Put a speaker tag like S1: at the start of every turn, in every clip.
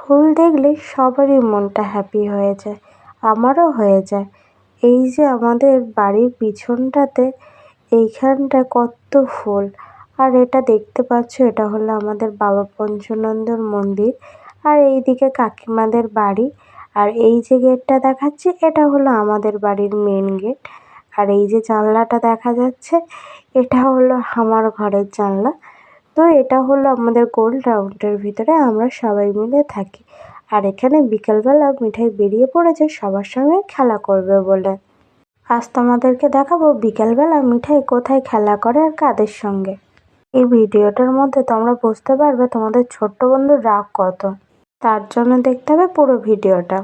S1: ফুল দেখলে সবারই মনটা হ্যাপি হয়ে যায়, আমারও হয়ে যায়। এই যে আমাদের বাড়ির পিছনটাতে এইখানটায় কত ফুল, আর এটা দেখতে পাচ্ছ এটা হলো আমাদের বাবা পঞ্চানন্দর মন্দির, আর এইদিকে কাকিমাদের বাড়ি। আর এই যে গেটটা দেখাচ্ছি এটা হলো আমাদের বাড়ির মেন গেট। আর এই যে জানলাটা দেখা যাচ্ছে এটা হলো আমার ঘরের জানলা। তো এটা হলো আমাদের গোল রাউন্ডের ভিতরে আমরা সবাই মিলে থাকি। আর এখানে বিকেলবেলা মিঠাই বেরিয়ে পড়েছে সবার সঙ্গে খেলা করবে বলে। আজ তোমাদেরকে দেখাবো বিকেলবেলা মিঠাই কোথায় খেলা করে আর কাদের সঙ্গে। এই ভিডিওটার মধ্যে তোমরা বুঝতে পারবে তোমাদের ছোট্ট বন্ধুর রাগ কত, তার জন্য দেখতে হবে পুরো ভিডিওটা।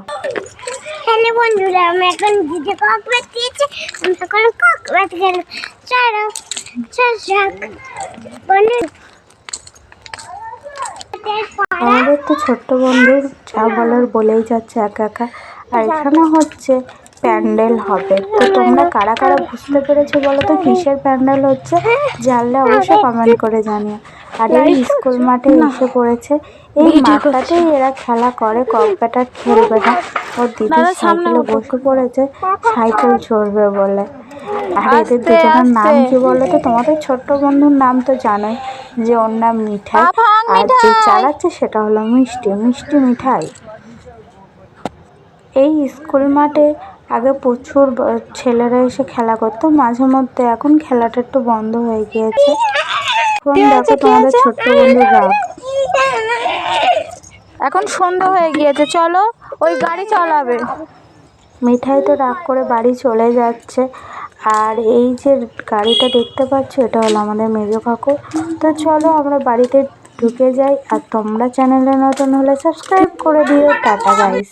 S2: হ্যালো বন্ধুরা, আমি এখন দিদি ককবেট দিয়েছি, আমি এখন ককবেট খেল। চলো বন্ধু,
S1: আমাদের তো ছোট্ট বন্ধুর যা বলার বলেই যাচ্ছে একা একা। আর এখানে হচ্ছে প্যান্ডেল হবে, তো তোমরা কারা কারা বুঝতে পেরেছো বলো তো কিসের প্যান্ডেল হচ্ছে? জানলে অবশ্যই কমেন্ট করে জানিও। আর এই স্কুল মাঠে এসে পড়েছে, এই মাঠটাতেই এরা খেলা করে, ককবেট আর খেলবে না। ওর দিদির সাইকেলে বসে পড়েছে সাইকেল চড়বে বলে। আর এদের দুজনের নাম কি বলো তো? তোমাদের ছোট্ট বন্ধুর নাম তো জানোই, যে ওর নাম মিঠাই, আর যে চালাচ্ছে সেটা হলো মিষ্টি মিঠাই। এই স্কুল মাঠে আগে প্রচুর ছেলেরা এসে খেলা করতো মাঝে মধ্যে, এখন খেলাটা একটু বন্ধ হয়ে গিয়েছে। এখন দেখো তোমাদের ছোট্ট বন্ধুর রাগ।
S3: এখন সন্ধ্যা হয়ে গিয়েছে, চলো ওই গাড়ি চালাবে।
S1: মিঠাই তো রাগ করে বাড়ি চলে যাচ্ছে। আর এই যে গাড়িটা দেখতে পাচ্ছ এটা হলো আমাদের মেজো কাকু। তো চলো আমরা বাড়িতে ঢুকে যাই। আর তোমরা চ্যানেলে নতুন হলে সাবস্ক্রাইব করে দিও। Tata guys.